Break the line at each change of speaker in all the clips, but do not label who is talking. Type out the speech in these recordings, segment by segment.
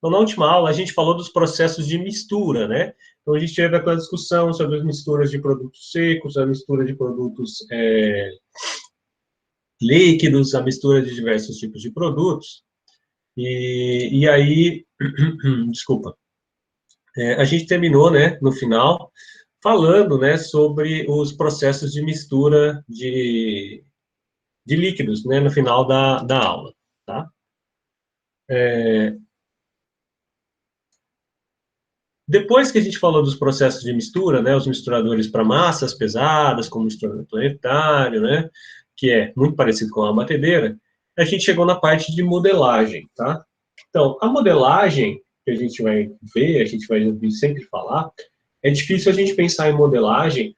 Então, na última aula, a gente falou dos processos de mistura, né? Então, a gente teve aquela discussão sobre as misturas de produtos secos, a mistura de produtos líquidos, a mistura de diversos tipos de produtos. E aí, desculpa, a gente terminou, né, no final, falando, né, sobre os processos de mistura de líquidos, né, no final da aula, tá? Depois que a gente falou dos processos de mistura, né, os misturadores para massas pesadas, como o misturador planetário, né, que é muito parecido com a batedeira, a gente chegou na parte de modelagem, tá? Então, a modelagem que a gente vai ver, a gente vai ouvir sempre falar, é difícil a gente pensar em modelagem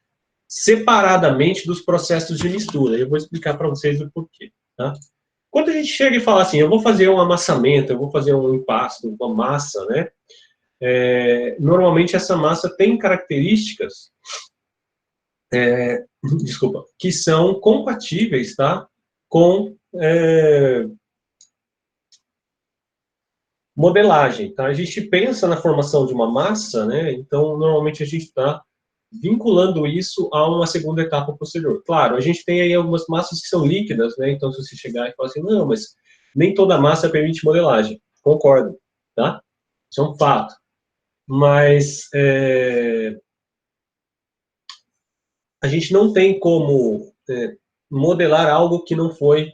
separadamente dos processos de mistura. Eu vou explicar para vocês o porquê, tá? Quando a gente chega e fala assim, eu vou fazer um amassamento, eu vou fazer um impasto, uma massa, né? Normalmente essa massa tem características, desculpa, que são compatíveis, tá? Com modelagem, tá? A gente pensa na formação de uma massa, né? Então, normalmente a gente está vinculando isso a uma segunda etapa posterior. Claro, a gente tem aí algumas massas que são líquidas, né? Então, se você chegar e falar assim, não, mas nem toda massa permite modelagem. Concordo, tá? Isso é um fato. Mas a gente não tem como modelar algo que não foi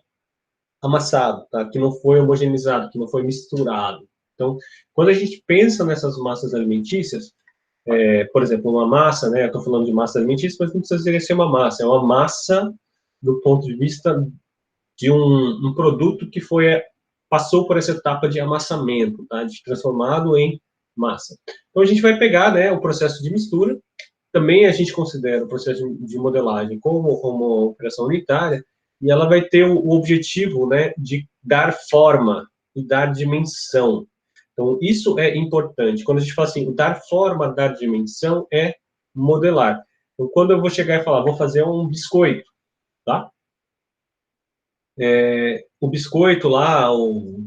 amassado, tá? Que não foi homogeneizado, que não foi misturado. Então, quando a gente pensa nessas massas alimentícias, por exemplo, uma massa, né? Eu estou falando de massa alimentícia, mas não precisa ser uma massa. É uma massa do ponto de vista de um produto que passou por essa etapa de amassamento, tá? De transformado em massa. Então, a gente vai pegar, né, o processo de mistura. Também a gente considera o processo de modelagem como uma operação unitária, e ela vai ter o objetivo, né, de dar forma e dar dimensão. Então, isso é importante. Quando a gente fala assim, dar forma, dar dimensão, é modelar. Então, quando eu vou chegar e falar, vou fazer um biscoito, tá? O biscoito lá, o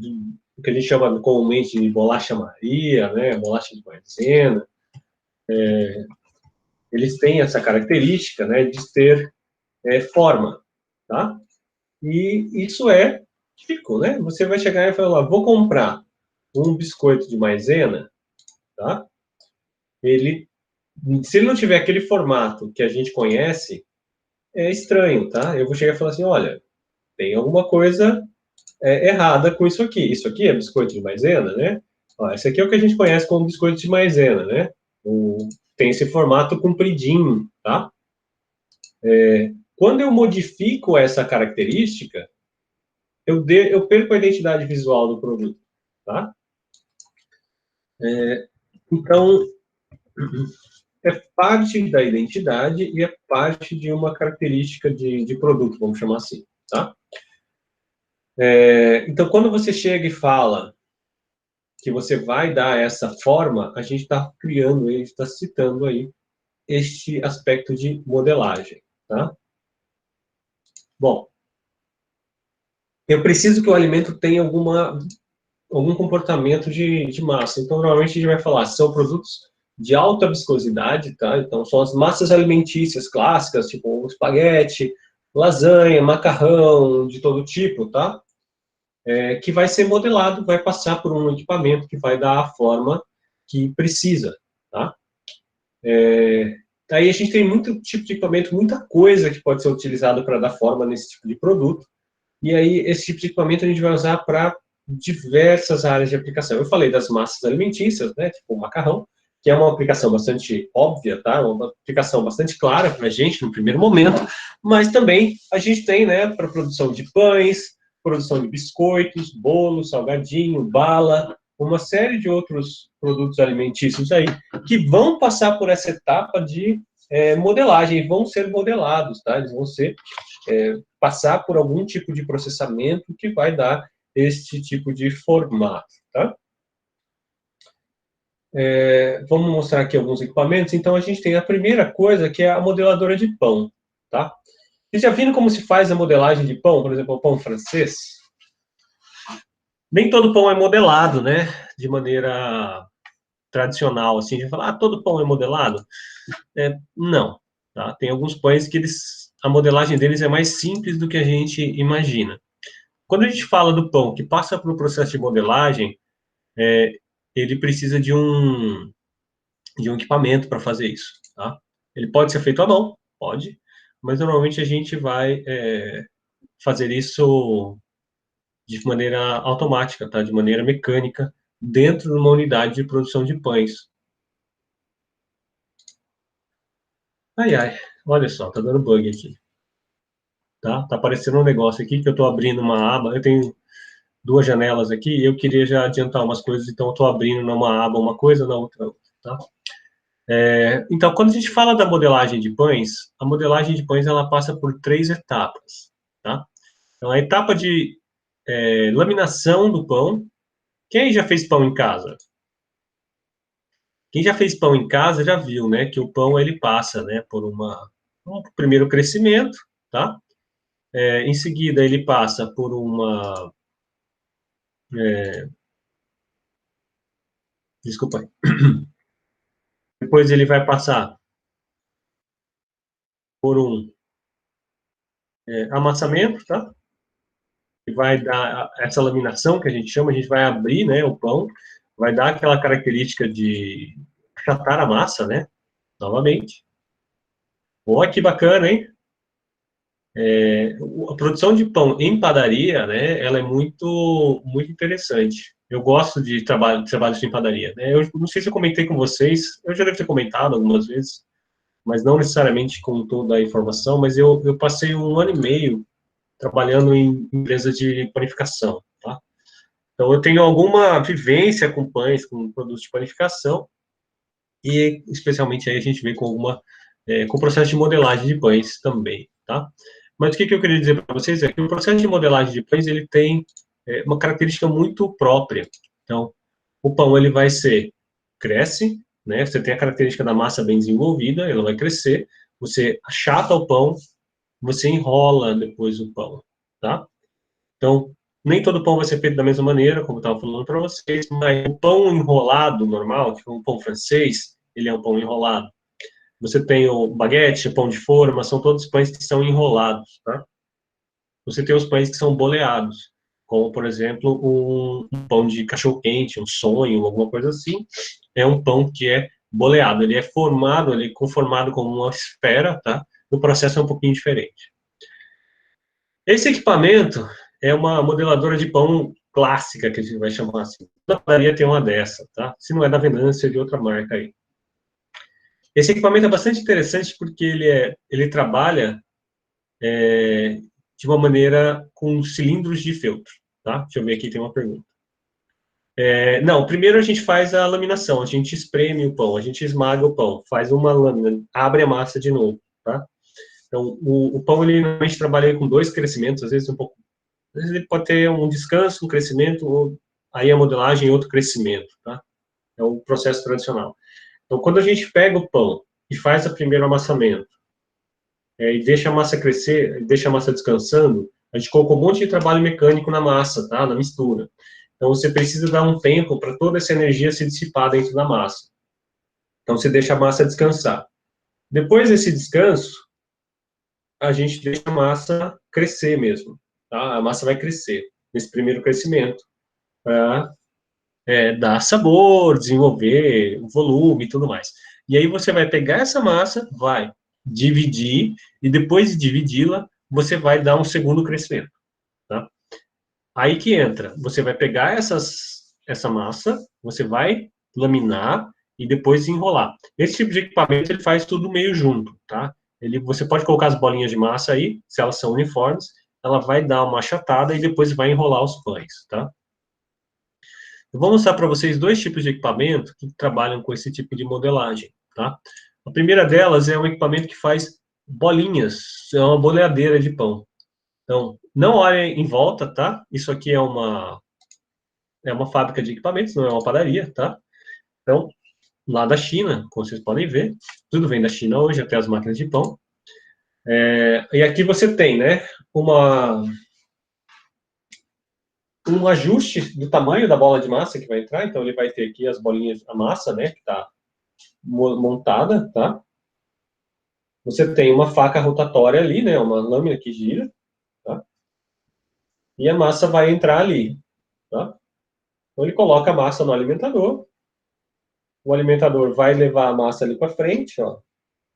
que a gente chama comumente de bolacha Maria, né, bolacha de maisena, eles têm essa característica, né, de ter forma, tá? E isso é típico, né? Você vai chegar e falar, vou comprar um biscoito de maisena, tá? Se ele não tiver aquele formato que a gente conhece, é estranho, tá? Eu vou chegar e falar assim, olha, tem alguma coisa errada com isso aqui. Isso aqui é biscoito de maisena, né? Ó, esse aqui é o que a gente conhece como biscoito de maisena, né? Tem esse formato compridinho, tá? Quando eu modifico essa característica, eu perco a identidade visual do produto, tá? Então, é parte da identidade e é parte de uma característica de produto, vamos chamar assim, tá? Então, quando você chega e fala que você vai dar essa forma, a gente está criando, a gente está citando aí este aspecto de modelagem, tá? Bom, eu preciso que o alimento tenha algum comportamento de massa. Então, normalmente a gente vai falar, são produtos de alta viscosidade, tá? Então, são as massas alimentícias clássicas, tipo espaguete, lasanha, macarrão, de todo tipo, tá? Que vai ser modelado, vai passar por um equipamento que vai dar a forma que precisa, tá? Aí a gente tem muito tipo de equipamento, muita coisa que pode ser utilizado para dar forma nesse tipo de produto. E aí, esse tipo de equipamento a gente vai usar para diversas áreas de aplicação. Eu falei das massas alimentícias, né, tipo o macarrão, que é uma aplicação bastante óbvia, tá? Uma aplicação bastante clara para a gente no primeiro momento, mas também a gente tem, né, para produção de pães, produção de biscoitos, bolos, salgadinho, bala, uma série de outros produtos alimentícios aí que vão passar por essa etapa de modelagem, vão ser modelados, tá? Eles vão ser passar por algum tipo de processamento que vai dar este tipo de formato, tá? Vamos mostrar aqui alguns equipamentos. Então, a gente tem a primeira coisa, que é a modeladora de pão, tá? Vocês já viram como se faz a modelagem de pão? Por exemplo, o pão francês? Nem todo pão é modelado, né? de maneira tradicional, assim, de falar, todo pão é modelado. Não, tá? Tem alguns pães que a modelagem deles é mais simples do que a gente imagina. Quando a gente fala do pão que passa por um processo de modelagem, ele precisa de um equipamento para fazer isso, tá? Ele pode ser feito à mão, pode, mas normalmente a gente vai fazer isso de maneira automática, tá? De maneira mecânica, dentro de uma unidade de produção de pães. Ai, ai, olha só, tá dando bug aqui, tá? Tá aparecendo um negócio aqui que eu tô abrindo uma aba, eu tenho duas janelas aqui e eu queria já adiantar umas coisas, então eu tô abrindo numa aba uma coisa, na outra, tá? Então, quando a gente fala da modelagem de pães, a modelagem de pães ela passa por 3 etapas, tá? Então, a etapa de laminação do pão. Quem já fez pão em casa? Quem já fez pão em casa já viu, né, que o pão ele passa, né, por um primeiro crescimento, tá? Em seguida ele passa por desculpa, aí. Depois ele vai passar por um amassamento, tá? Que vai dar essa laminação que a gente chama, a gente vai abrir, né, o pão, vai dar aquela característica de achatar a massa, né? Novamente. Olha que bacana, hein? A produção de pão em padaria, né, ela é muito interessante. Eu gosto de trabalhos em padaria, né? Eu não sei se eu comentei com vocês, eu já devo ter comentado algumas vezes, mas não necessariamente com toda a informação, mas eu passei 1 ano e meio trabalhando em empresa de panificação, tá? Então, eu tenho alguma vivência com pães, com produtos de panificação, e especialmente aí a gente vê com o processo de modelagem de pães também, tá? Mas o que eu queria dizer para vocês é que o processo de modelagem de pães, ele tem uma característica muito própria. Então, o pão, ele vai cresce, né? Você tem a característica da massa bem desenvolvida, ela vai crescer, você achata o pão, você enrola depois o pão, tá? Então, nem todo pão vai ser feito da mesma maneira, como eu estava falando para vocês, mas o pão enrolado normal, tipo um pão francês, ele é um pão enrolado. Você tem o baguete, o pão de forma, são todos pães que são enrolados, tá? Você tem os pães que são boleados, como, por exemplo, um pão de cachorro-quente, um sonho, alguma coisa assim, é um pão que é boleado, ele é formado, ele é conformado como uma esfera, tá? O processo é um pouquinho diferente. Esse equipamento é uma modeladora de pão clássica, que a gente vai chamar assim. Na padaria tem uma dessa, tá? Se não é da Venância, é de outra marca aí. Esse equipamento é bastante interessante porque ele trabalha de uma maneira com cilindros de feltro, tá? Deixa eu ver aqui, tem uma pergunta. Não, primeiro a gente faz a laminação, a gente espreme o pão, a gente esmaga o pão, faz uma lâmina, abre a massa de novo, tá? Então, o pão, ele normalmente trabalha com 2 crescimentos, às vezes um pouco. Às vezes ele pode ter um descanso, um crescimento, ou aí a modelagem outro crescimento, tá? É o processo tradicional. Então, quando a gente pega o pão e faz o primeiro amassamento, e deixa a massa crescer, deixa a massa descansando, a gente colocou um monte de trabalho mecânico na massa, tá? Na mistura. Então, você precisa dar um tempo para toda essa energia se dissipar dentro da massa. Então, você deixa a massa descansar. Depois desse descanso, a gente deixa a massa crescer mesmo, tá? A massa vai crescer nesse primeiro crescimento, para dar sabor, desenvolver o volume e tudo mais. E aí você vai pegar essa massa, vai dividir, e depois de dividi-la, você vai dar um segundo crescimento, tá? Aí que entra, você vai pegar essa massa, você vai laminar e depois enrolar. Esse tipo de equipamento, ele faz tudo meio junto, tá? Você pode colocar as bolinhas de massa aí, se elas são uniformes, ela vai dar uma achatada e depois vai enrolar os pães, tá? Eu vou mostrar para vocês 2 tipos de equipamento que trabalham com esse tipo de modelagem, tá? A primeira delas é um equipamento que faz bolinhas, é uma boleadeira de pão. Então, não olhem em volta, tá? Isso aqui é uma fábrica de equipamentos, não é uma padaria, tá? Então, lá da China, como vocês podem ver, tudo vem da China hoje, até as máquinas de pão. E aqui você tem, né, uma um ajuste do tamanho da bola de massa que vai entrar. Então, ele vai ter aqui as bolinhas, a massa, né, que está montada, tá? Você tem uma faca rotatória ali, né, uma lâmina que gira, tá? E a massa vai entrar ali, tá? Então, ele coloca a massa no alimentador, o alimentador vai levar a massa ali para frente, ó.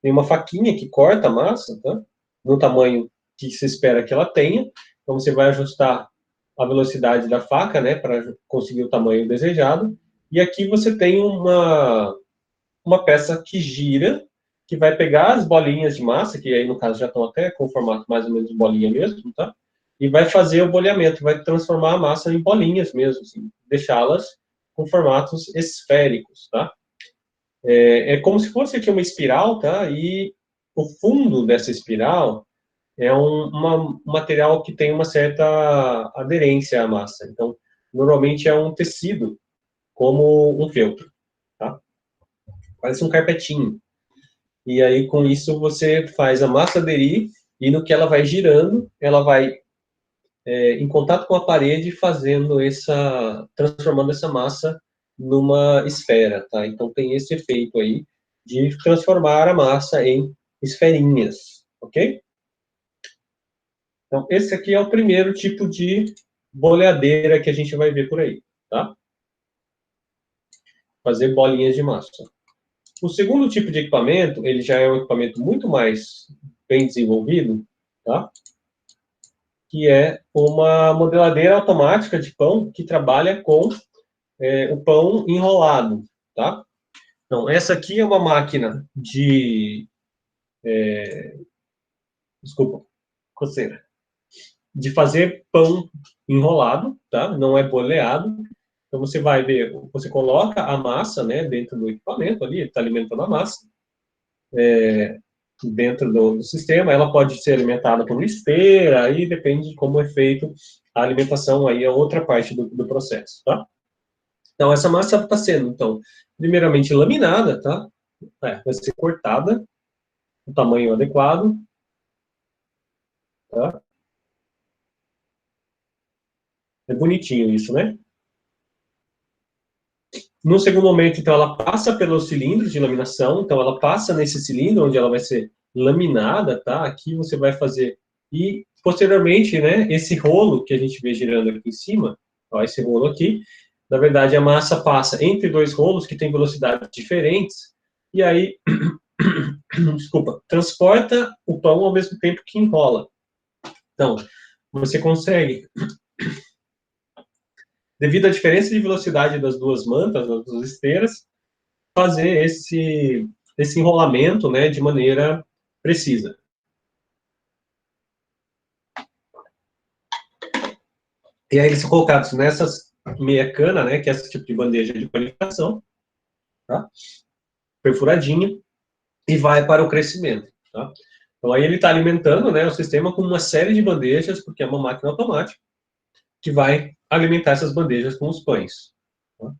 Tem uma faquinha que corta a massa, tá? No tamanho que se espera que ela tenha. Então, você vai ajustar a velocidade da faca, né, para conseguir o tamanho desejado. E aqui você tem uma peça que gira, que vai pegar as bolinhas de massa, que aí no caso já estão até com o formato mais ou menos de bolinha mesmo, tá? E vai fazer o bolhamento, vai transformar a massa em bolinhas mesmo, assim, deixá-las com formatos esféricos, tá? É como se fosse aqui uma espiral, tá? E o fundo dessa espiral é um material que tem uma certa aderência à massa. Então, normalmente é um tecido, como um feltro, tá? Parece um carpetinho. E aí, com isso, você faz a massa aderir e no que ela vai girando, ela vai em contato com a parede, fazendo transformando essa massa numa esfera, tá? Então tem esse efeito aí de transformar a massa em esferinhas, ok? Então esse aqui é o primeiro tipo de boleadeira que a gente vai ver por aí, tá? Fazer bolinhas de massa. O segundo tipo de equipamento, ele já é um equipamento muito mais bem desenvolvido, tá? Que é uma modeladeira automática de pão que trabalha com o pão enrolado, tá? Então, essa aqui é uma máquina desculpa, coceira, de fazer pão enrolado, tá? Não é boleado. Então, você vai ver, você coloca a massa, né, dentro do equipamento ali, está alimentando a massa, dentro do sistema. Ela pode ser alimentada por uma esteira, aí depende de como é feito a alimentação, aí é outra parte do processo, tá? Então, essa massa está sendo, então, primeiramente laminada, tá? Vai ser cortada, o tamanho adequado, tá? É bonitinho isso, né? No segundo momento, então, ela passa pelos cilindros de laminação, então ela passa nesse cilindro onde ela vai ser laminada, tá? Aqui você vai fazer e posteriormente, né, esse rolo que a gente vê girando aqui em cima, ó, esse rolo aqui, na verdade a massa passa entre dois rolos que têm velocidades diferentes e aí, desculpa, transporta o pão ao mesmo tempo que enrola. Então, você consegue, devido à diferença de velocidade das duas mantas, das duas esteiras, fazer esse enrolamento, né, de maneira precisa. E aí eles são colocados nessas meia cana, né, que é esse tipo de bandeja de qualificação, tá? Perfuradinha, e vai para o crescimento, tá? Então aí ele está alimentando, né, o sistema com uma série de bandejas, porque é uma máquina automática, que vai alimentar essas bandejas com os pães. Tá?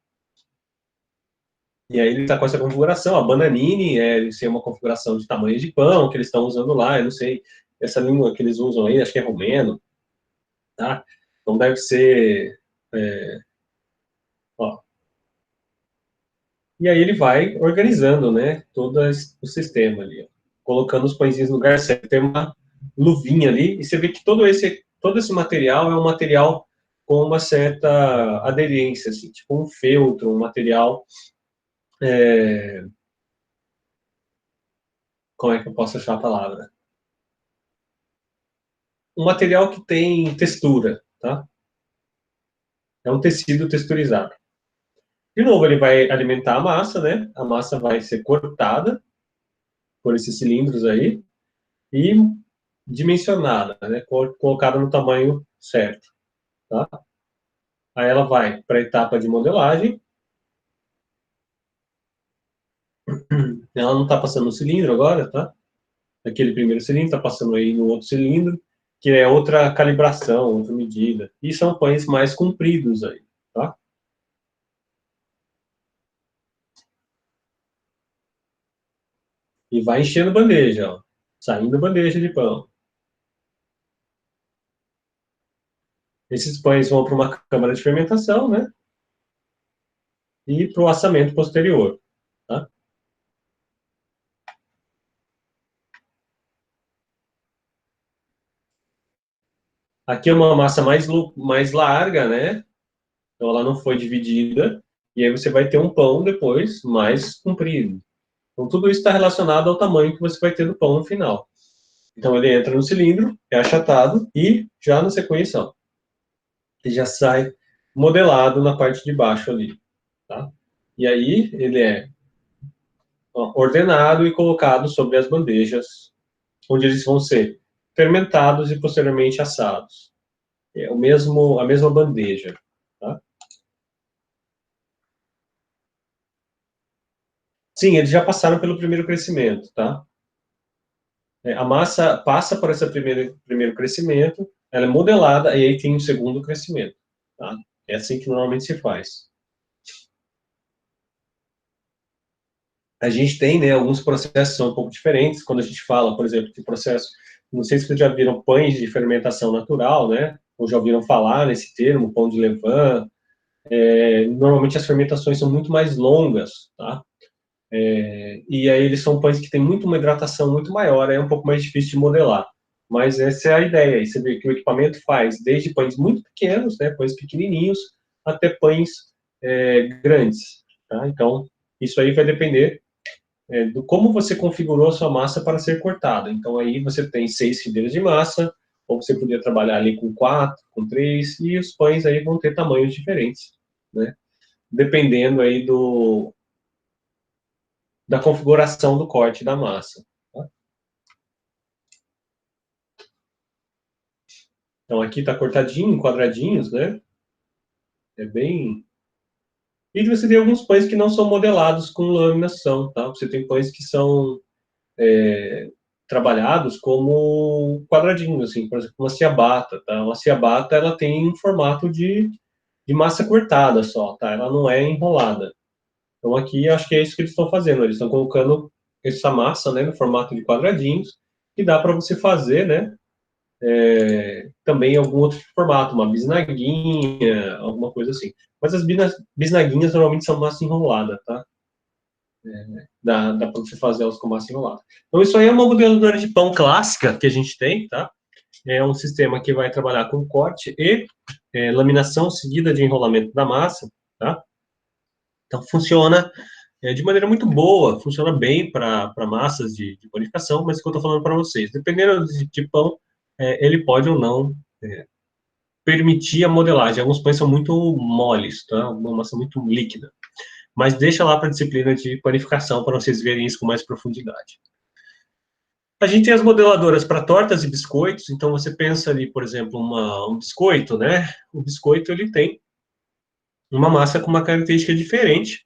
E aí ele está com essa configuração, a Bananini, isso é uma configuração de tamanho de pão que eles estão usando lá, eu não sei, essa língua que eles usam aí, acho que é romeno, tá? Então deve ser, ó. E aí ele vai organizando, né, todo o sistema ali, ó, colocando os pãezinhos no lugar certo. Tem uma luvinha ali e você vê que todo esse material é um material com uma certa aderência, assim, tipo um feltro, um material, é, como é que eu posso achar a palavra? Um material que tem textura, tá? É um tecido texturizado. De novo, ele vai alimentar a massa, né? A massa vai ser cortada por esses cilindros aí e dimensionada, né? Colocada no tamanho certo, tá? Aí ela vai para a etapa de modelagem. Ela não está passando no cilindro agora, tá? Aquele primeiro cilindro está passando aí no outro cilindro, que é outra calibração, outra medida. E são pães mais compridos aí, tá? E vai enchendo bandeja, ó. Saindo bandeja de pão. Esses pães vão para uma câmara de fermentação, né? E para o assamento posterior, tá? Aqui é uma massa mais larga, né? Então ela não foi dividida. E aí você vai ter um pão depois mais comprido. Então tudo isso está relacionado ao tamanho que você vai ter do pão no final. Então ele entra no cilindro, é achatado e já na sequência, ó, ele já sai modelado na parte de baixo ali, tá? E aí ele é ordenado e colocado sobre as bandejas, onde eles vão ser fermentados e posteriormente assados. É a mesma bandeja, tá? Sim, eles já passaram pelo primeiro crescimento, tá? A massa passa por esse primeiro crescimento, ela é modelada e aí tem um segundo crescimento, tá? É assim que normalmente se faz. A gente tem, né, alguns processos que são um pouco diferentes, quando a gente fala, por exemplo, de processo, não sei se vocês já viram pães de fermentação natural, né, ou já ouviram falar nesse termo, pão de levain, normalmente as fermentações são muito mais longas, tá? E aí eles são pães que têm muito uma hidratação muito maior, é um pouco mais difícil de modelar. Mas essa é a ideia, e você vê que o equipamento faz desde pães muito pequenos, né, pães pequenininhos, até pães grandes, tá? Então, isso aí vai depender do como você configurou a sua massa para ser cortada. Então, aí você tem 6 fileiras de massa, ou você podia trabalhar ali com 4, com 3, e os pães aí vão ter tamanhos diferentes, né? Dependendo aí da configuração do corte da massa. Tá? Então, aqui está cortadinho, em quadradinhos, né? É bem... E você tem alguns pães que não são modelados com laminação, tá? Você tem pães que são trabalhados como quadradinhos, assim, por exemplo, uma ciabatta, tá? Uma ciabatta, ela tem um formato de massa cortada só, tá? Ela não é enrolada. Então aqui acho que é isso que eles estão fazendo, eles estão colocando essa massa, né, no formato de quadradinhos, que dá para você fazer, né, também algum outro formato, uma bisnaguinha, alguma coisa assim. Mas as bisnaguinhas normalmente são massa enrolada, tá? Dá para você fazer elas com massa enrolada. Então isso aí é uma modeladora de pão clássica que a gente tem, tá? É um sistema que vai trabalhar com corte e laminação seguida de enrolamento da massa, tá? Então funciona de maneira muito boa, funciona bem para massas de panificação, mas o que eu estou falando para vocês, dependendo de pão, ele pode ou não permitir a modelagem. Alguns pães são muito moles, tá? Uma massa muito líquida. Mas deixa lá para a disciplina de panificação para vocês verem isso com mais profundidade. A gente tem as modeladoras para tortas e biscoitos, então você pensa ali, por exemplo, um biscoito, né? O biscoito ele tem uma massa com uma característica diferente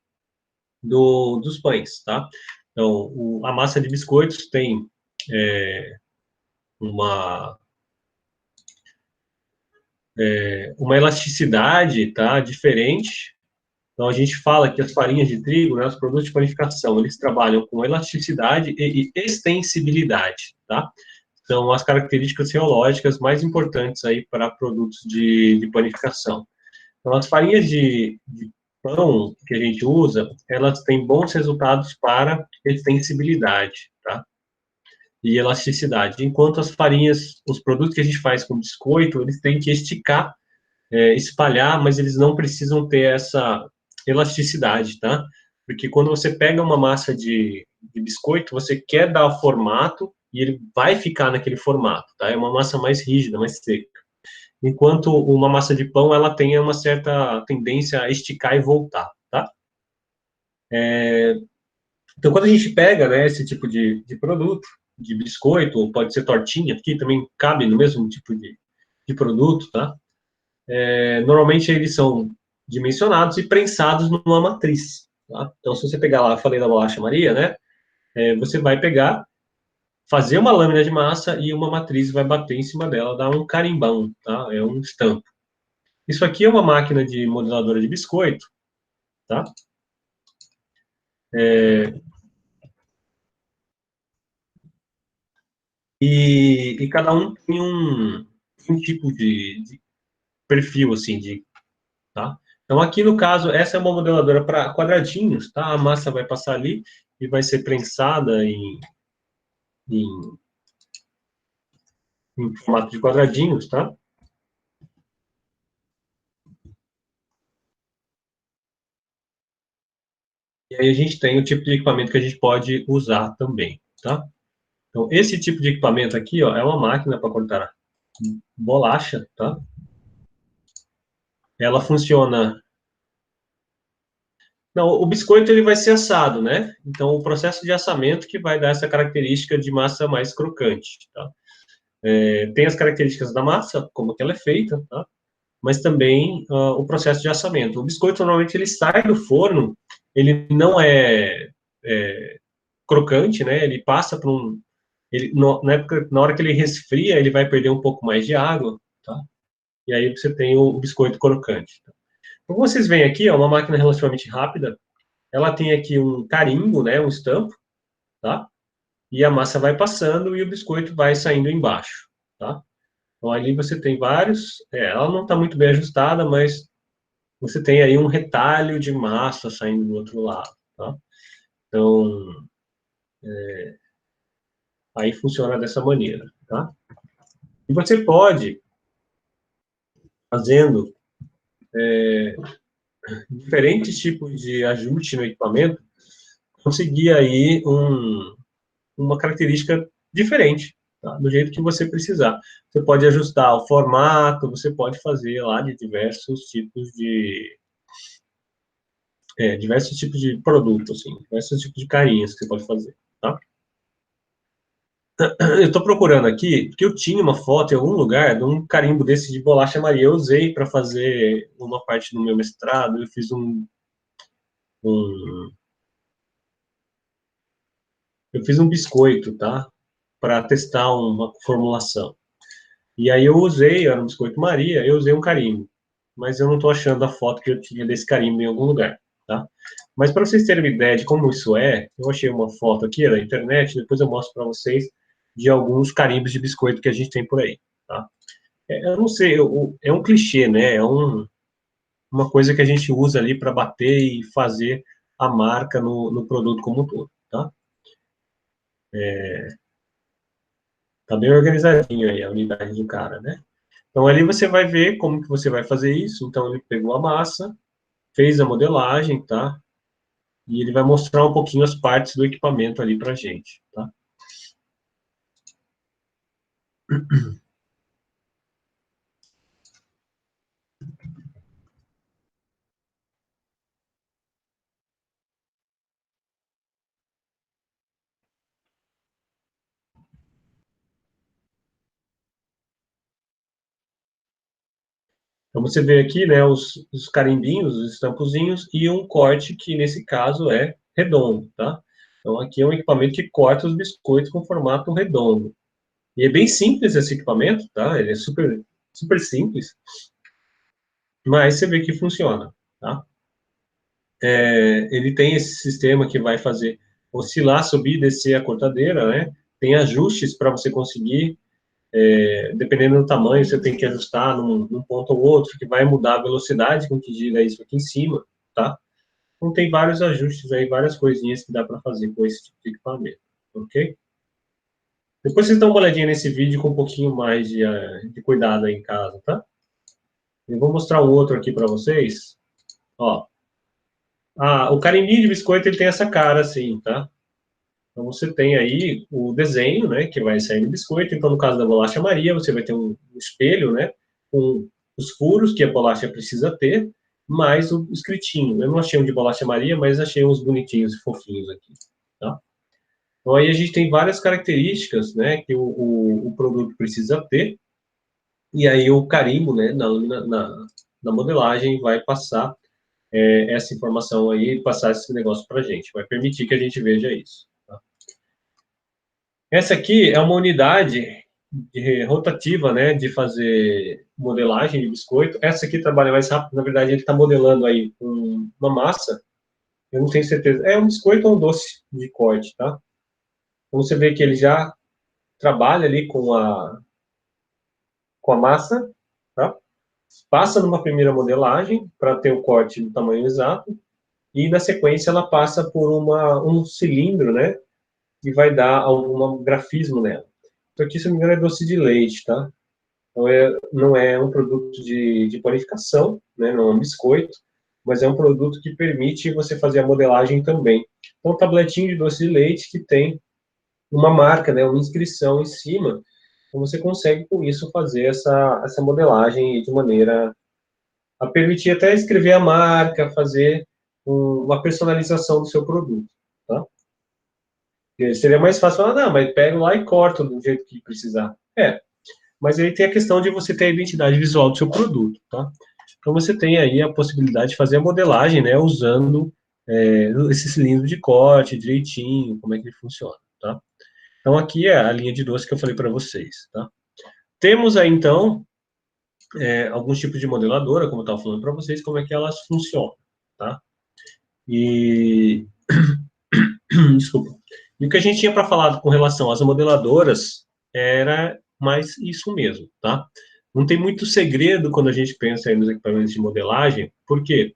dos pães, tá? Então, a massa de biscoitos tem uma, uma elasticidade, tá? Diferente. Então, a gente fala que as farinhas de trigo, né, os produtos de panificação, eles trabalham com elasticidade e extensibilidade, tá? São as características geológicas mais importantes aí para produtos de panificação. Então, as farinhas de pão que a gente usa, elas têm bons resultados para extensibilidade, tá? E elasticidade. Enquanto as farinhas, os produtos que a gente faz com biscoito, eles têm que esticar, espalhar, mas eles não precisam ter essa elasticidade, tá? Porque quando você pega uma massa de biscoito, você quer dar formato e ele vai ficar naquele formato, tá? É uma massa mais rígida, mais seca. Enquanto uma massa de pão, ela tem uma certa tendência a esticar e voltar, tá? Então, quando a gente pega, né, esse tipo de produto, de biscoito, ou pode ser tortinha, que também cabe no mesmo tipo de produto, tá? Normalmente eles são dimensionados e prensados numa matriz, tá? Então, se você pegar lá, eu falei da bolacha Maria, né? Você vai pegar, fazer uma lâmina de massa e uma matriz vai bater em cima dela, dar um carimbão, tá? É um estampo. Isso aqui é uma máquina de modeladora de biscoito, tá? E cada um tem um tipo de perfil, assim, tá? Então, aqui no caso, essa é uma modeladora para quadradinhos, tá? A massa vai passar ali e vai ser prensada em, em formato de quadradinhos, tá? E aí a gente tem o tipo de equipamento que a gente pode usar também, tá? Então, esse tipo de equipamento aqui, ó, é uma máquina para cortar bolacha, tá? Ela funciona... Não, o biscoito ele vai ser assado, né? Então, o processo de assamento que vai dar essa característica de massa mais crocante, tá? Tem as características da massa, como que ela é feita, tá? Mas também o processo de assamento. O biscoito, normalmente, ele sai do forno, ele não é crocante, né? Ele passa por um... na hora que ele resfria, ele vai perder um pouco mais de água, tá? E aí você tem o biscoito crocante. Tá? Como vocês veem aqui, é uma máquina relativamente rápida. Ela tem aqui um carimbo, né? Um estampo, tá? E a massa vai passando e o biscoito vai saindo embaixo, tá? Então, ali você tem vários... ela não está muito bem ajustada, mas você tem aí um retalho de massa saindo do outro lado, tá? Então, aí funciona dessa maneira, tá? E você pode, fazendo diferentes tipos de ajuste no equipamento, conseguir aí uma característica diferente, tá? Do jeito que você precisar. Você pode ajustar o formato, você pode fazer lá de diversos tipos de produto, assim, diversos tipos de carinhas que você pode fazer, tá? Eu estou procurando aqui, porque eu tinha uma foto em algum lugar de um carimbo desse de bolacha Maria. Eu usei para fazer uma parte do meu mestrado, eu fiz um, eu fiz um biscoito, tá? Para testar uma formulação. E aí eu usei, era um biscoito Maria, eu usei um carimbo. Mas eu não estou achando a foto que eu tinha desse carimbo em algum lugar, tá? Mas para vocês terem uma ideia de como isso é, eu achei uma foto aqui na internet, depois eu mostro para vocês de alguns carimbos de biscoito que a gente tem por aí, tá? Eu não sei, é um clichê, né? Uma coisa que a gente usa ali para bater e fazer a marca no produto como um todo, tá? Tá bem organizadinho aí a unidade do cara, né? Então, ali você vai ver como que você vai fazer isso. Então, ele pegou a massa, fez a modelagem, tá? E ele vai mostrar um pouquinho as partes do equipamento ali pra gente, tá? Então, você vê aqui, né, os carimbinhos, os estampozinhos e um corte que, nesse caso, é redondo, tá? Então, aqui é um equipamento que corta os biscoitos com formato redondo. E é bem simples esse equipamento, tá? Ele é super, super simples, mas você vê que funciona, tá? Ele tem esse sistema que vai fazer oscilar, subir e descer a cortadeira, né? Tem ajustes para você conseguir, dependendo do tamanho, você tem que ajustar num ponto ou outro, que vai mudar a velocidade com que gira isso aqui em cima, tá? Então tem vários ajustes aí, várias coisinhas que dá para fazer com esse tipo de equipamento, ok? Depois vocês dão uma olhadinha nesse vídeo com um pouquinho mais de cuidado aí em casa, tá? Eu vou mostrar um outro aqui para vocês. Ó, o carimbinho de biscoito ele tem essa cara assim, tá? Então você tem aí o desenho, né, que vai sair no biscoito. Então no caso da bolacha Maria, você vai ter um espelho, né, com os furos que a bolacha precisa ter, mais o escritinho. Eu não achei um de bolacha Maria, mas achei uns bonitinhos e fofinhos aqui, tá? Então aí a gente tem várias características, né, que o produto precisa ter. E aí o carimbo, né, na modelagem vai passar essa informação aí, passar esse negócio para a gente, vai permitir que a gente veja isso. Tá? Essa aqui é uma unidade rotativa, né, de fazer modelagem de biscoito. Essa aqui trabalha mais rápido, na verdade ele está modelando aí uma massa, eu não tenho certeza, é um biscoito ou um doce de corte, tá? Então você vê que ele já trabalha ali com a massa, tá? passa numa primeira modelagem para ter o corte do tamanho exato, e na sequência ela passa por um cilindro, né, que vai dar algum grafismo nela. Isso aqui, se não me engano, é doce de leite, tá? Então, não é um produto de panificação, né, não é um biscoito, mas é um produto que permite você fazer a modelagem também. Então, um tabletinho de doce de leite que tem uma marca, né, uma inscrição em cima, então você consegue, com isso, fazer essa modelagem de maneira a permitir até escrever a marca, fazer uma personalização do seu produto, tá? E seria mais fácil falar, não, mas pego lá e corto do jeito que precisar. Mas aí tem a questão de você ter a identidade visual do seu produto, tá? Então você tem aí a possibilidade de fazer a modelagem, né, usando esse cilindro de corte direitinho, como é que ele funciona, tá? Então aqui é a linha de doce que eu falei para vocês, tá? Temos aí então alguns tipos de modeladora, como eu estava falando para vocês, como é que elas funcionam, tá? E desculpa. E o que a gente tinha para falar com relação às modeladoras era mais isso mesmo, tá? Não tem muito segredo quando a gente pensa aí nos equipamentos de modelagem, porque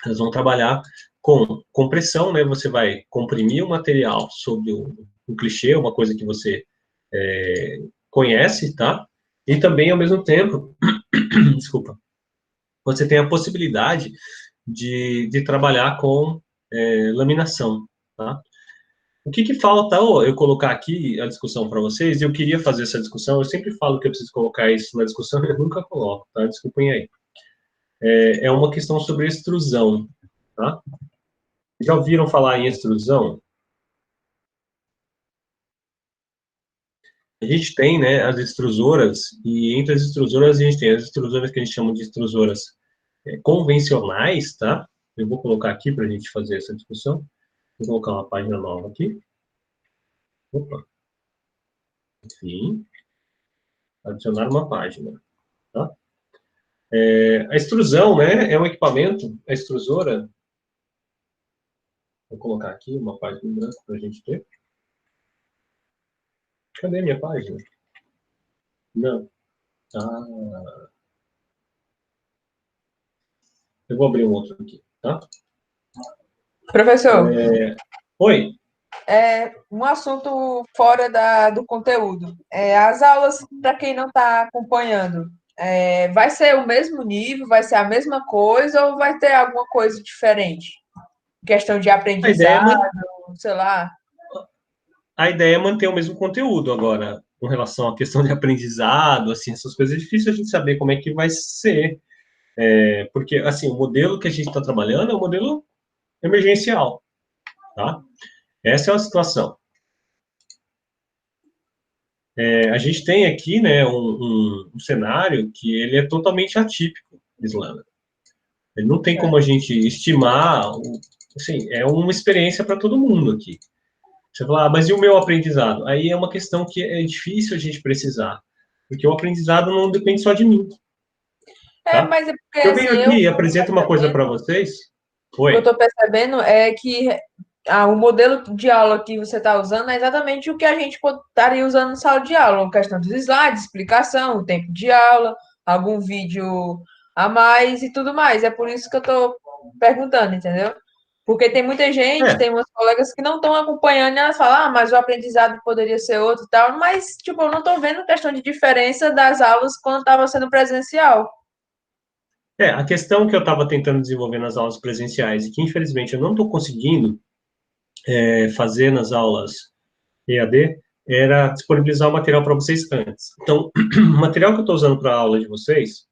elas vão trabalhar com compressão, né? Você vai comprimir o material sobre um clichê, uma coisa que você conhece, tá? E também, ao mesmo tempo, desculpa, você tem a possibilidade de trabalhar com laminação, tá? O que falta eu colocar aqui a discussão para vocês, e eu queria fazer essa discussão, eu sempre falo que eu preciso colocar isso na discussão, eu nunca coloco, tá? Desculpem aí. É uma questão sobre extrusão, tá? Já ouviram falar em extrusão? A gente tem, né, as extrusoras, e entre as extrusoras a gente tem as extrusoras que a gente chama de extrusoras convencionais, tá? Eu vou colocar aqui para a gente fazer essa discussão. Vou colocar uma página nova aqui. Opa. Sim. Adicionar uma página, tá? A extrusão, né, é um equipamento, a extrusora, vou colocar aqui uma página em branco para a gente ter. Cadê a minha página? Não. Ah, eu vou abrir um outro aqui, tá?
Professor,
Oi.
um assunto fora do conteúdo. As aulas, para quem não está acompanhando, vai ser o mesmo nível, vai ser a mesma coisa ou vai ter alguma coisa diferente? Questão de
A ideia é,
aprendizado, sei lá.
a ideia é manter o mesmo conteúdo agora, com relação à questão de aprendizado, assim, essas coisas, é difícil a gente saber como é que vai ser, porque, assim, o modelo que a gente está trabalhando é um modelo emergencial, tá? Essa é a situação. A gente tem aqui, né, um cenário que ele é totalmente atípico, Islândia. Ele não tem como a gente estimar, assim, é uma experiência para todo mundo aqui. Você fala, mas e o meu aprendizado? Aí é uma questão que é difícil a gente precisar, porque o aprendizado não depende só de mim, tá?
Mas é porque
Eu
assim,
venho aqui e apresento uma coisa para vocês.
o que eu
Oi.
estou percebendo é que o modelo de aula que você está usando é exatamente o que a gente estaria usando na sala de aula, a questão dos slides, explicação, o tempo de aula, algum vídeo a mais e tudo mais. É por isso que eu estou perguntando, entendeu? Porque tem muita gente,
É,
tem umas colegas que não estão acompanhando e elas falam, mas o aprendizado poderia ser outro e tal, mas, tipo, eu não estou vendo questão de diferença das aulas quando estava sendo presencial.
a questão que eu estava tentando desenvolver nas aulas presenciais e que, infelizmente, eu não estou conseguindo fazer nas aulas EAD era disponibilizar o material para vocês antes. Então, o material que eu estou usando para a aula de vocês,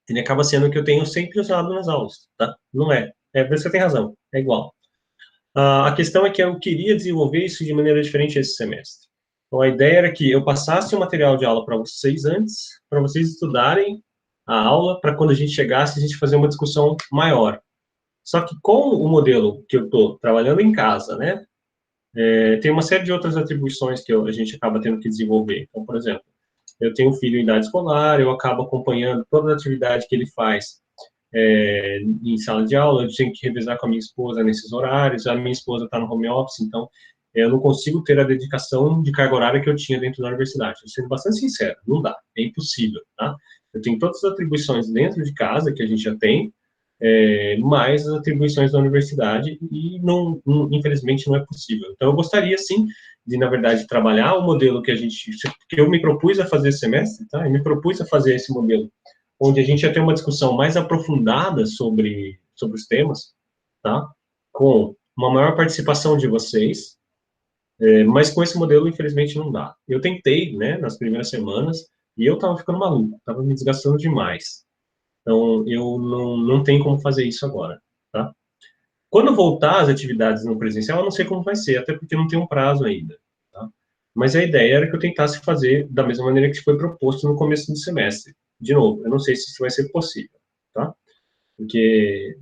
ele acaba sendo o que eu tenho sempre usado nas aulas, tá? Não é. Você tem razão, é igual. A questão é que eu queria desenvolver isso de maneira diferente esse semestre. Então, a ideia era que eu passasse o material de aula para vocês antes, para vocês estudarem a aula, para quando a gente chegasse, a gente fazer uma discussão maior. Só que com o modelo que eu estou trabalhando em casa, né, tem uma série de outras atribuições que a gente acaba tendo que desenvolver. Então, por exemplo, eu tenho um filho em idade escolar, eu acabo acompanhando toda a atividade que ele faz em sala de aula, eu tenho que revezar com a minha esposa nesses horários, a minha esposa está no home office, então eu não consigo ter a dedicação de carga horária que eu tinha dentro da universidade. Sendo bastante sincero, não dá, é impossível, tá? Eu tenho todas as atribuições dentro de casa, que a gente já tem, mais as atribuições da universidade, e infelizmente não é possível. Então, eu gostaria, sim, de, na verdade, trabalhar o modelo que que eu me propus a fazer esse semestre, tá? Eu me propus a fazer esse modelo, onde a gente ia ter uma discussão mais aprofundada sobre os temas, tá? Com uma maior participação de vocês, mas com esse modelo, infelizmente, não dá. Eu tentei, né, nas primeiras semanas, e eu tava ficando maluco, tava me desgastando demais. Então, eu não tenho como fazer isso agora, tá? Quando voltar às atividades no presencial, eu não sei como vai ser, até porque não tem um prazo ainda, tá? Mas a ideia era que eu tentasse fazer da mesma maneira que foi proposto no começo do semestre. De novo, eu não sei se isso vai ser possível, tá? Porque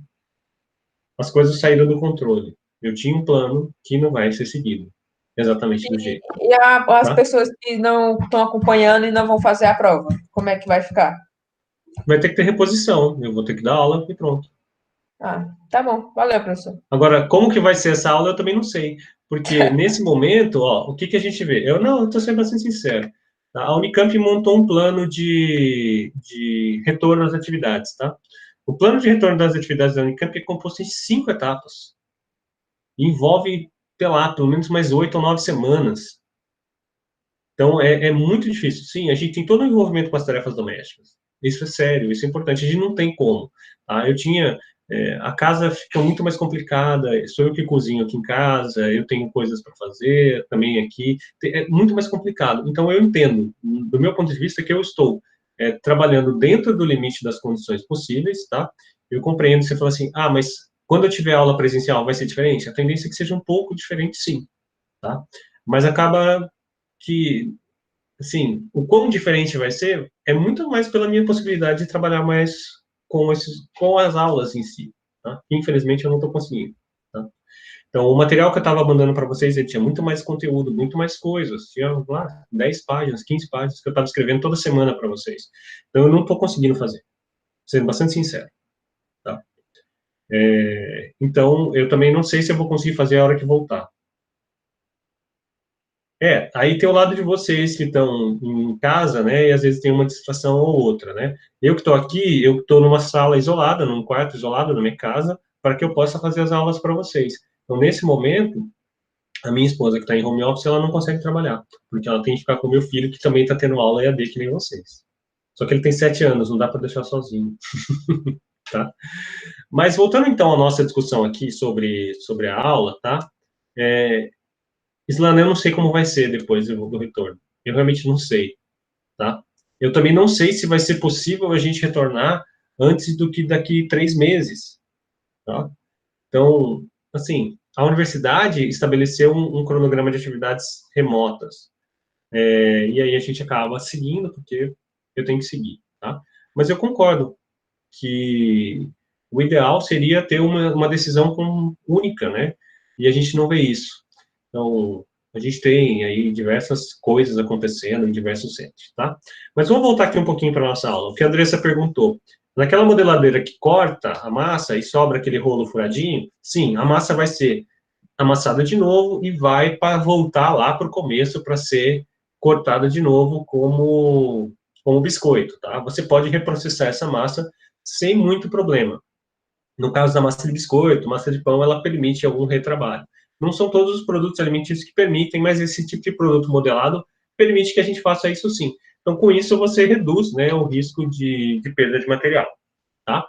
as coisas saíram do controle. Eu tinha um plano que não vai ser seguido exatamente do jeito,
E as
tá?
pessoas que não estão acompanhando e não vão fazer a prova, como é que vai ficar?
Vai ter que ter reposição, eu vou ter que dar aula e pronto.
Ah, tá bom. Valeu, professor.
Agora, como que vai ser essa aula, eu também não sei. Porque nesse momento, ó, o que que a gente vê? Eu estou sendo bastante sincero. Tá? A Unicamp montou um plano de retorno às atividades, tá? O plano de retorno das atividades da Unicamp é composto em 5 etapas. Envolve, sei lá, pelo menos mais 8 ou 9 semanas. Então, é muito difícil. Sim, a gente tem todo o envolvimento com as tarefas domésticas. Isso é sério, isso é importante. A gente não tem como. Tá? A casa fica muito mais complicada. Sou eu que cozinho aqui em casa, eu tenho coisas para fazer também aqui. É muito mais complicado. Então, eu entendo, do meu ponto de vista, que eu estou trabalhando dentro do limite das condições possíveis, tá? Eu compreendo. Você fala assim, mas quando eu tiver aula presencial vai ser diferente? A tendência é que seja um pouco diferente, sim, tá? Mas acaba que, assim, o quão diferente vai ser é muito mais pela minha possibilidade de trabalhar mais com as aulas em si, tá? Infelizmente, eu não estou conseguindo, tá? Então, o material que eu estava mandando para vocês, ele tinha muito mais conteúdo, muito mais coisas. Tinha lá 10 páginas, 15 páginas que eu estava escrevendo toda semana para vocês. Então, eu não estou conseguindo fazer, sendo bastante sincero, tá? Então, eu também não sei se eu vou conseguir fazer a hora que voltar. Aí tem o lado de vocês que estão em casa, né, e às vezes tem uma distração ou outra, né? Eu que estou aqui, eu estou numa sala isolada, num quarto isolado na minha casa, para que eu possa fazer as aulas para vocês. Então, nesse momento, a minha esposa que está em home office, ela não consegue trabalhar, porque ela tem que ficar com o meu filho, que também está tendo aula EAD que nem vocês. Só que ele tem 7 anos, não dá para deixar sozinho, tá? Mas voltando então à nossa discussão aqui sobre a aula, tá? É, Islândia, eu não sei como vai ser depois do retorno. Eu realmente não sei, tá? Eu também não sei se vai ser possível a gente retornar antes do que daqui 3 meses, tá? Então, assim, a universidade estabeleceu um cronograma de atividades remotas, e aí a gente acaba seguindo, porque eu tenho que seguir, tá? Mas eu concordo que o ideal seria ter uma decisão única, né? E a gente não vê isso. Então, a gente tem aí diversas coisas acontecendo em diversos centros, tá? Mas vamos voltar aqui um pouquinho para a nossa aula. O que a Andressa perguntou. Naquela modeladeira que corta a massa e sobra aquele rolo furadinho, sim, a massa vai ser amassada de novo e vai para voltar lá para o começo para ser cortada de novo como biscoito, tá? Você pode reprocessar essa massa sem muito problema. No caso da massa de biscoito, massa de pão, ela permite algum retrabalho. Não são todos os produtos alimentícios que permitem, mas esse tipo de produto modelado permite que a gente faça isso sim. Então, com isso, você reduz, né, o risco de perda de material, tá?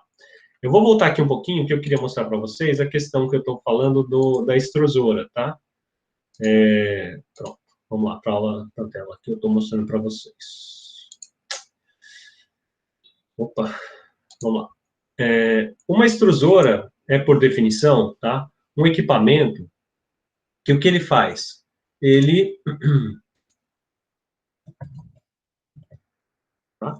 Eu vou voltar aqui um pouquinho, que eu queria mostrar para vocês a questão que eu estou falando da extrusora, tá? Pronto, vamos lá, para a aula da tela que eu estou mostrando para vocês. Opa, vamos lá. Uma extrusora é, por definição, tá, um equipamento que o que ele faz? Ele... Tá?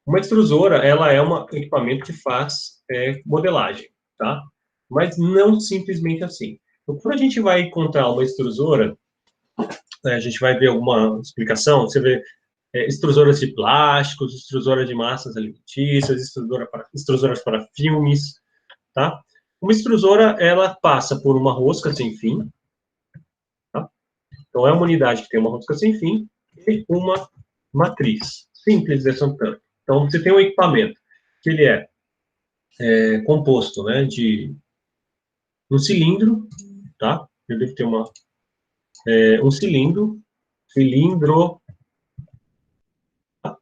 Uma extrusora, ela é um equipamento que faz modelagem, tá? Mas não simplesmente assim. Então, quando a gente vai encontrar uma extrusora, a gente vai ver alguma explicação, você vê extrusoras de plásticos, extrusoras de massas alimentícias, extrusoras para filmes, tá? Uma extrusora, ela passa por uma rosca sem fim, tá? Então, é uma unidade que tem uma rosca sem fim e uma matriz. Simples desse tanto. Então, você tem um equipamento que ele é composto, né, de um cilindro, tá? Eu devo ter um cilindro, tá?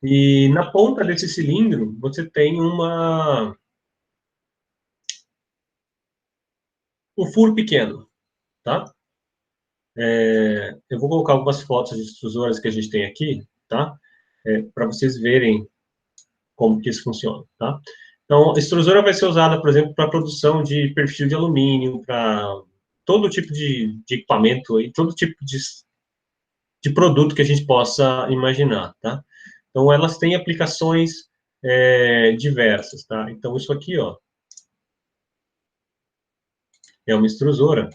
E na ponta desse cilindro, você tem um furo pequeno, tá? Eu vou colocar algumas fotos de extrusores que a gente tem aqui, tá? Para vocês verem como que isso funciona, tá? Então, a extrusora vai ser usada, por exemplo, para produção de perfil de alumínio, para todo tipo de equipamento, aí, todo tipo de produto que a gente possa imaginar, tá? Então, elas têm aplicações diversas, tá? Então, isso aqui, ó, é uma extrusora,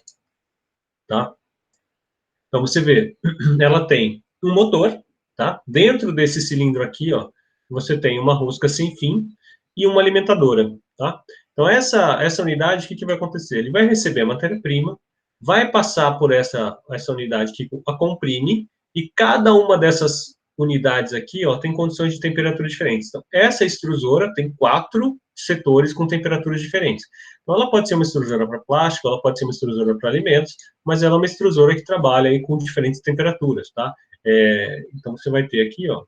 tá? Então, você vê, ela tem um motor, tá? Dentro desse cilindro aqui, ó, você tem uma rosca sem fim e uma alimentadora, tá? Então, essa unidade, o que vai acontecer? Ele vai receber a matéria-prima, vai passar por essa unidade que a comprime, e cada uma dessas unidades aqui, ó, tem condições de temperatura diferentes. Então, essa extrusora tem 4 setores com temperaturas diferentes. Então, ela pode ser uma extrusora para plástico, ela pode ser uma extrusora para alimentos, mas ela é uma extrusora que trabalha aí com diferentes temperaturas, tá? Então, você vai ter aqui, ó,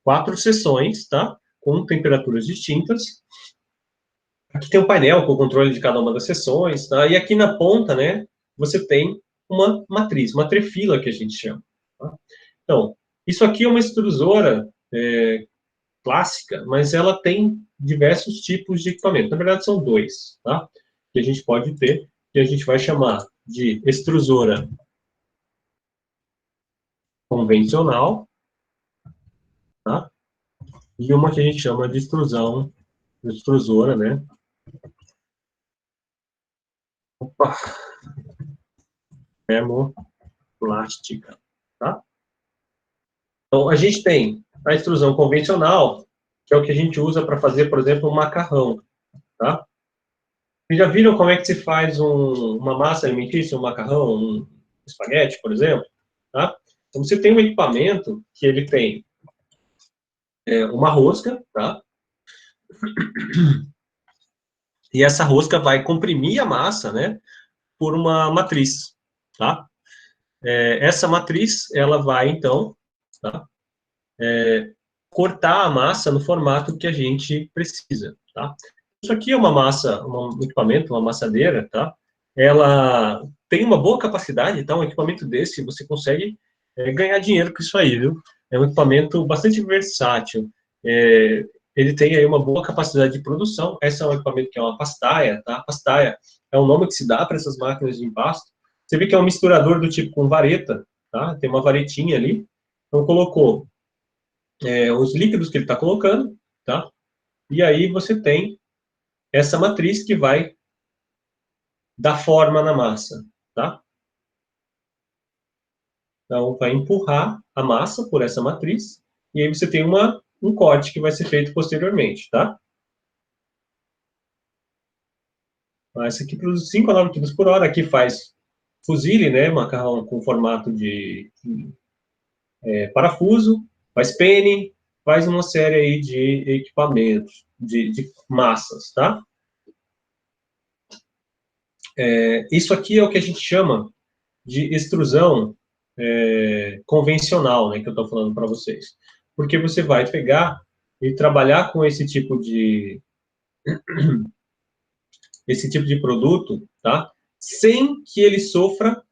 4 seções, tá? Com temperaturas distintas. Aqui tem um painel com o controle de cada uma das seções, tá? E aqui na ponta, né, você tem uma matriz, uma trefila que a gente chama, tá? Então, isso aqui é uma extrusora clássica, mas ela tem diversos tipos de equipamento. Na verdade, são dois, tá? Que a gente pode ter, que a gente vai chamar de extrusora convencional, tá? E uma que a gente chama de extrusora, né? Opa, termoplástica, tá? Então, a gente tem a extrusão convencional, que é o que a gente usa para fazer, por exemplo, um macarrão, tá? Vocês já viram como é que se faz uma massa alimentícia, um macarrão, um espaguete, por exemplo? Tá? Então, você tem um equipamento que ele tem uma rosca, tá? E essa rosca vai comprimir a massa, né, por uma matriz, tá? Essa matriz, ela vai, então, tá? Cortar a massa no formato que a gente precisa, tá? Isso aqui é uma massa, um equipamento, uma massadeira, tá? Ela tem uma boa capacidade, tá? Um equipamento desse, você consegue ganhar dinheiro com isso aí, viu? É um equipamento bastante versátil. Ele tem aí uma boa capacidade de produção. Esse é um equipamento que é uma pastaia, tá? Pastaia é o nome que se dá para essas máquinas de empasto. Você vê que é um misturador do tipo com vareta, tá? Tem uma varetinha ali. Então, colocou os líquidos que ele está colocando, tá? E aí você tem essa matriz que vai dar forma na massa, tá? Então, vai empurrar a massa por essa matriz, e aí você tem um corte que vai ser feito posteriormente, tá? Essa aqui produz 5 a 9 kg por hora, aqui faz fuzile, né, macarrão com formato de parafuso, faz penne, faz uma série aí de equipamentos, de massas, tá? Isso aqui é o que a gente chama de extrusão convencional, né, que eu estou falando para vocês. Porque você vai pegar e trabalhar com esse tipo de produto, tá? Sem que ele sofra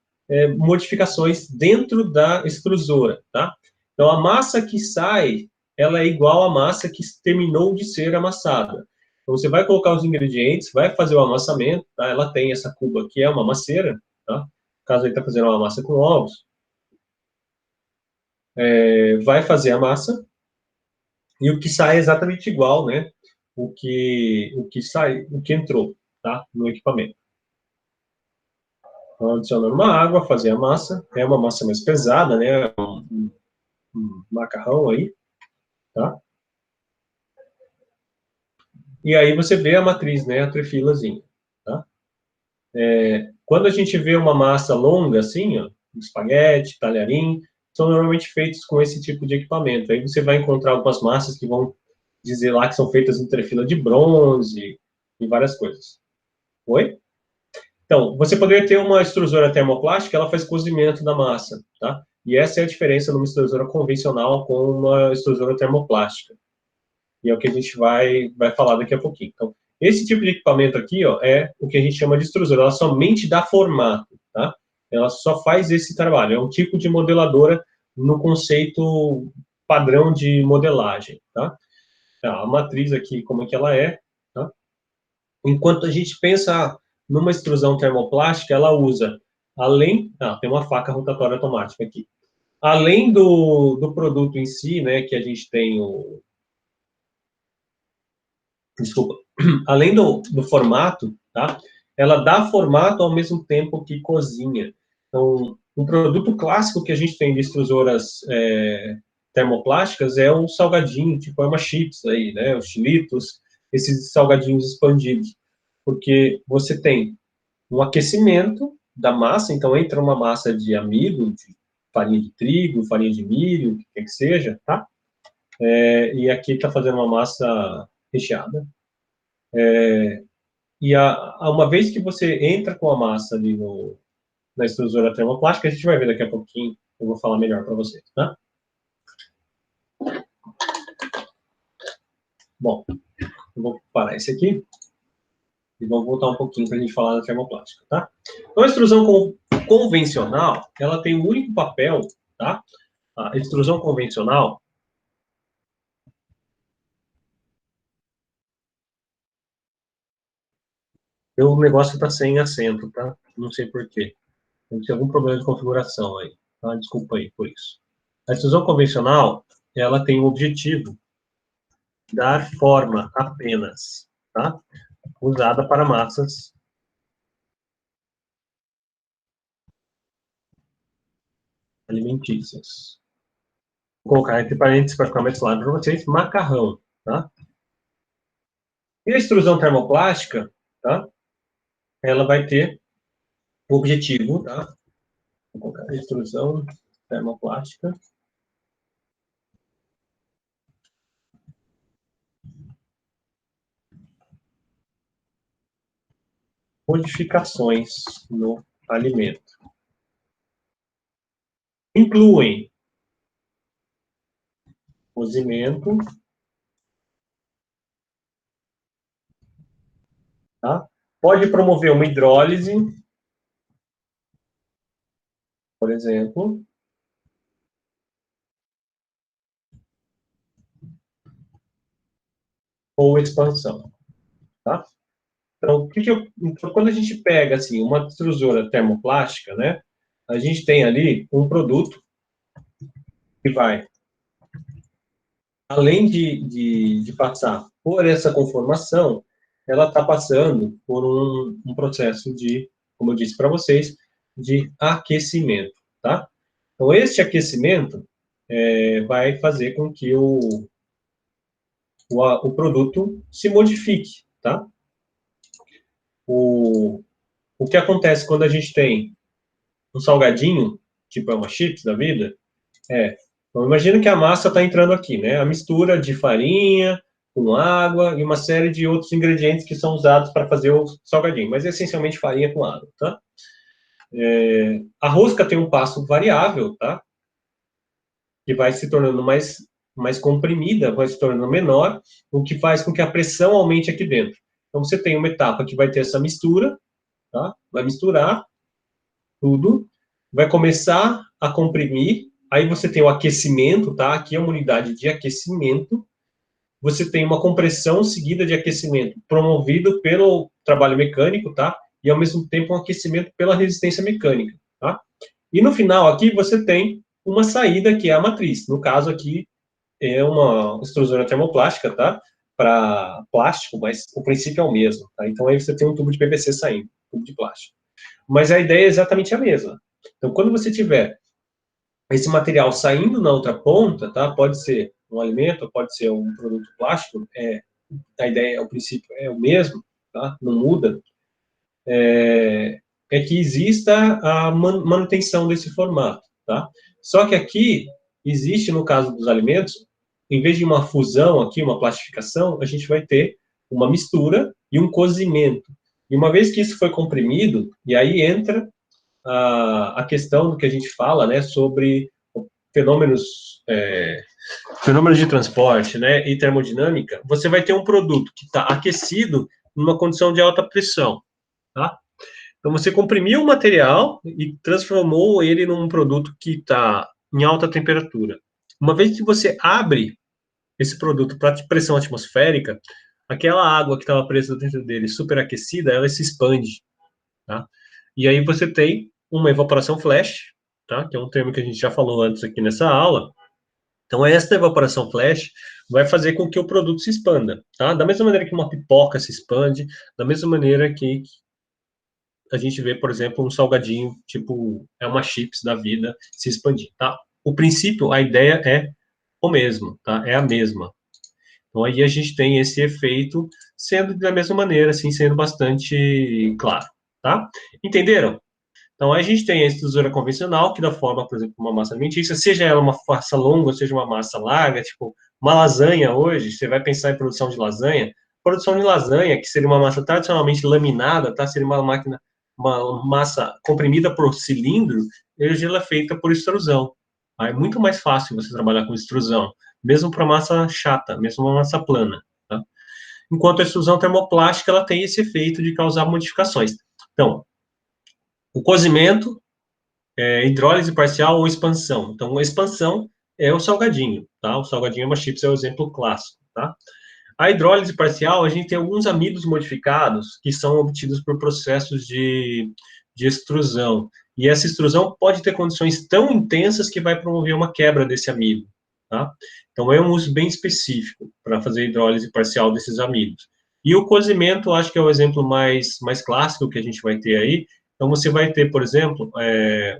modificações dentro da extrusora, tá? Então, a massa que sai, ela é igual à massa que terminou de ser amassada. Então, você vai colocar os ingredientes, vai fazer o amassamento, tá? Ela tem essa cuba que é uma masseira, tá? Caso ele está fazendo uma massa com ovos, vai fazer a massa, e o que sai é exatamente igual, né? O que entrou, tá? No equipamento. Então, adicionando uma água, fazer a massa, é uma massa mais pesada, né? Um macarrão aí, tá? E aí você vê a matriz, né? A trefilazinha, tá? Quando a gente vê uma massa longa assim, ó, espaguete, talharim, são normalmente feitos com esse tipo de equipamento. Aí você vai encontrar algumas massas que vão dizer lá que são feitas em trefila de bronze e várias coisas. Oi? Então, você poderia ter uma extrusora termoplástica, ela faz cozimento da massa, tá? E essa é a diferença numa extrusora convencional com uma extrusora termoplástica. E é o que a gente vai falar daqui a pouquinho. Então, esse tipo de equipamento aqui, ó, é o que a gente chama de extrusora. Ela somente dá formato, tá? Ela só faz esse trabalho. É um tipo de modeladora no conceito padrão de modelagem, tá? A matriz aqui, como é que ela é, tá? Enquanto a gente pensa numa extrusão termoplástica, ela usa, além... tem uma faca rotatória automática aqui. Além do produto em si, né, que a gente tem o... Desculpa. Além do formato, tá? Ela dá formato ao mesmo tempo que cozinha. Então, um produto clássico que a gente tem de extrusoras termoplásticas é um salgadinho, tipo é uma chips aí, né? Os chilitos, esses salgadinhos expandidos. Porque você tem um aquecimento da massa, então entra uma massa de amido, de farinha de trigo, farinha de milho, o que quer que seja, tá? E aqui está fazendo uma massa recheada. E uma vez que você entra com a massa ali na extrusora termoplástica, a gente vai ver daqui a pouquinho, eu vou falar melhor para vocês, tá? Bom, eu vou parar esse aqui e vamos voltar um pouquinho para a gente falar da termoplástica, tá? Então, a extrusão convencional, ela tem um único papel, tá? A extrusão convencional, o negócio está sem acento, tá? Não sei por quê. Deve ter algum problema de configuração aí, tá? Desculpa aí por isso. A extrusão convencional, ela tem o objetivo de dar forma apenas, tá? Usada para massas alimentícias. Vou colocar entre parênteses para ficar mais claro para vocês, macarrão, tá? E a extrusão termoplástica, tá? Ela vai ter o objetivo, tá? Vou colocar a extrusão termoplástica. Modificações no alimento. Incluem cozimento, tá? Pode promover uma hidrólise, por exemplo, ou expansão, tá? Então, então, quando a gente pega assim uma extrusora termoplástica, né, a gente tem ali um produto que vai, além de passar por essa conformação, ela está passando por um processo de, como eu disse para vocês, de aquecimento, tá? Então, este aquecimento vai fazer com que o produto se modifique, tá? O que acontece quando a gente tem um salgadinho, tipo é uma chips da vida, então imagina que a massa está entrando aqui, né? A mistura de farinha com água e uma série de outros ingredientes que são usados para fazer o salgadinho, mas é essencialmente farinha com água, tá? A rosca tem um passo variável, tá? Que vai se tornando mais comprimida, vai se tornando menor, o que faz com que a pressão aumente aqui dentro. Então você tem uma etapa que vai ter essa mistura, tá? Vai misturar tudo, vai começar a comprimir, aí você tem o aquecimento, tá? Aqui é uma unidade de aquecimento, você tem uma compressão seguida de aquecimento promovido pelo trabalho mecânico, tá? E ao mesmo tempo um aquecimento pela resistência mecânica, tá? E no final aqui você tem uma saída que é a matriz. No caso aqui é uma extrusora termoplástica, tá? Para plástico, mas o princípio é o mesmo, tá? Então aí você tem um tubo de PVC saindo, tubo de plástico. Mas a ideia é exatamente a mesma. Então, quando você tiver esse material saindo na outra ponta, tá? Pode ser um alimento, pode ser um produto plástico, a ideia, o princípio é o mesmo, tá? Não muda. É que exista a manutenção desse formato, tá? Só que aqui, existe, no caso dos alimentos, em vez de uma fusão aqui, uma plastificação, a gente vai ter uma mistura e um cozimento. E uma vez que isso foi comprimido, e aí entra a questão do que a gente fala, né, sobre fenômenos, fenômenos de transporte, né, e termodinâmica, você vai ter um produto que está aquecido numa condição de alta pressão, tá? Então, você comprimiu o material e transformou ele num produto que está em alta temperatura. Uma vez que você abre esse produto para pressão atmosférica, aquela água que estava presa dentro dele, superaquecida, ela se expande, tá? E aí você tem uma evaporação flash, tá? Que é um termo que a gente já falou antes aqui nessa aula. Então, esta evaporação flash vai fazer com que o produto se expanda, tá? Da mesma maneira que uma pipoca se expande, da mesma maneira que a gente vê, por exemplo, um salgadinho, tipo, é uma chips da vida se expandir, tá? O princípio, a ideia é o mesmo, tá? É a mesma. Então, aí a gente tem esse efeito sendo da mesma maneira, assim, sendo bastante claro, tá? Entenderam? Então, aí a gente tem a extrusora convencional, que dá forma, por exemplo, uma massa alimentícia, seja ela uma massa longa, seja uma massa larga, tipo, uma lasanha hoje, você vai pensar em produção de lasanha, que seria uma massa tradicionalmente laminada, tá? Seria uma máquina, uma massa comprimida por cilindro, hoje ela é feita por extrusão. Aí é muito mais fácil você trabalhar com extrusão, mesmo para massa chata, mesmo uma massa plana, tá? Enquanto a extrusão termoplástica, ela tem esse efeito de causar modificações. Então, o cozimento, hidrólise parcial ou expansão. Então, a expansão é o salgadinho, tá? O salgadinho é uma chips, é o exemplo clássico, tá? A hidrólise parcial, a gente tem alguns amidos modificados que são obtidos por processos de extrusão. E essa extrusão pode ter condições tão intensas que vai promover uma quebra desse amido, tá? Então, é um uso bem específico para fazer hidrólise parcial desses amidos. E o cozimento, acho que é o exemplo mais clássico que a gente vai ter aí. Então, você vai ter, por exemplo,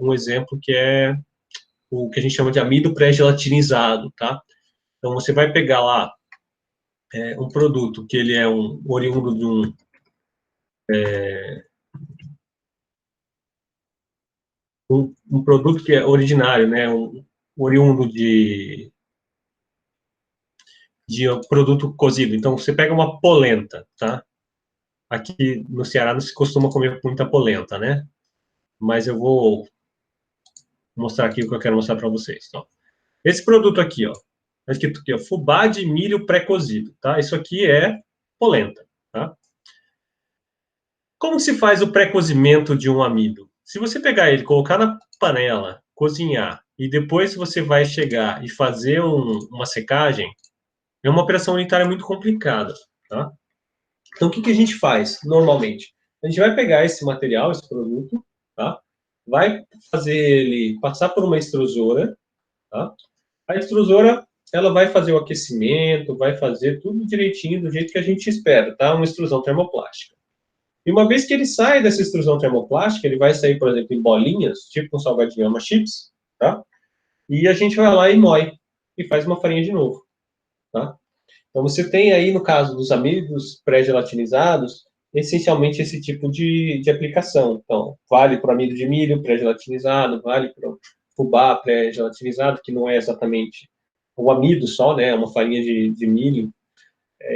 um exemplo que é o que a gente chama de amido pré-gelatinizado, tá? Então, você vai pegar lá um produto que ele é um oriundo de um produto que é originário, né? Oriundo de um produto cozido. Então, você pega uma polenta, tá? Aqui no Ceará não se costuma comer muita polenta, né? Mas eu vou mostrar aqui o que eu quero mostrar para vocês. Então, esse produto aqui, ó, tá escrito aqui, ó, fubá de milho pré-cozido, tá? Isso aqui é polenta, tá? Como se faz o pré-cozimento de um amido? Se você pegar ele, colocar na panela, cozinhar, e depois você vai chegar e fazer uma secagem, é uma operação unitária muito complicada, tá? Então, o que a gente faz, normalmente? A gente vai pegar esse material, esse produto, tá? Vai fazer ele passar por uma extrusora, tá? A extrusora, ela vai fazer o aquecimento, vai fazer tudo direitinho, do jeito que a gente espera, tá? Uma extrusão termoplástica. E uma vez que ele sai dessa extrusão termoplástica, ele vai sair, por exemplo, em bolinhas, tipo um salgadinho, uma chips, tá? E a gente vai lá e moe, e faz uma farinha de novo, tá? Então, você tem aí, no caso dos amidos pré-gelatinizados, essencialmente esse tipo de aplicação. Então, vale para o amido de milho pré-gelatinizado, vale para o fubá pré-gelatinizado, que não é exatamente o amido só, né? É uma farinha de milho.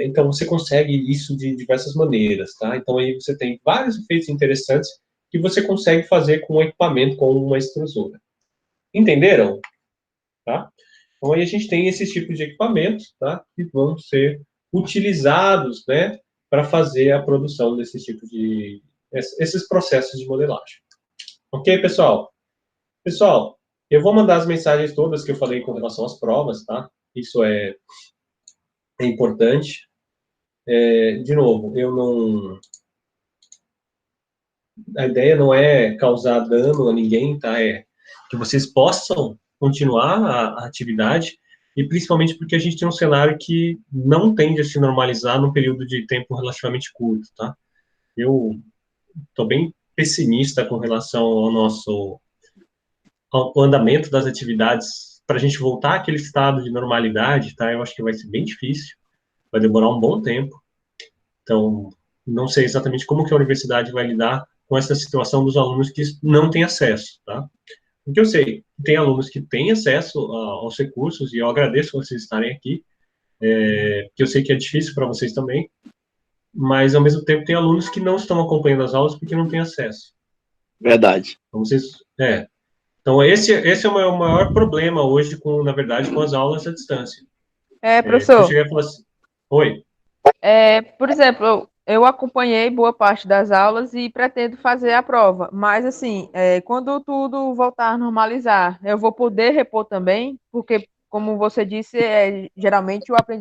Então, você consegue isso de diversas maneiras, tá? Então, aí você tem vários efeitos interessantes que você consegue fazer com um equipamento, com uma extrusora. Entenderam? Tá? Então, aí a gente tem esses tipos de equipamentos, tá? Que vão ser utilizados, né? Para fazer a produção desses tipos esses processos de modelagem. Ok, pessoal? Pessoal, eu vou mandar as mensagens todas que eu falei com relação às provas, tá? Isso é importante. De novo, eu não... A ideia não é causar dano a ninguém, tá? É que vocês possam continuar a atividade, e principalmente porque a gente tem um cenário que não tende a se normalizar num período de tempo relativamente curto, tá? Eu estou bem pessimista com relação ao andamento das atividades para a gente voltar àquele estado de normalidade, tá? Eu acho que vai ser bem difícil, vai demorar um bom tempo. Então, não sei exatamente como que a universidade vai lidar com essa situação dos alunos que não têm acesso, tá? Porque eu sei, tem alunos que têm acesso aos recursos, e eu agradeço vocês estarem aqui, que eu sei que é difícil para vocês também, mas ao mesmo tempo tem alunos que não estão acompanhando as aulas porque não têm acesso.
Verdade.
Então, então esse é o maior problema hoje, na verdade, com as aulas à distância. Porque eu
Professor,
cheguei a falar assim, oi,
por exemplo, eu acompanhei boa parte das aulas e pretendo fazer a prova, mas assim, quando tudo voltar a normalizar, eu vou poder repor também, porque, como você disse, geralmente o aprendizado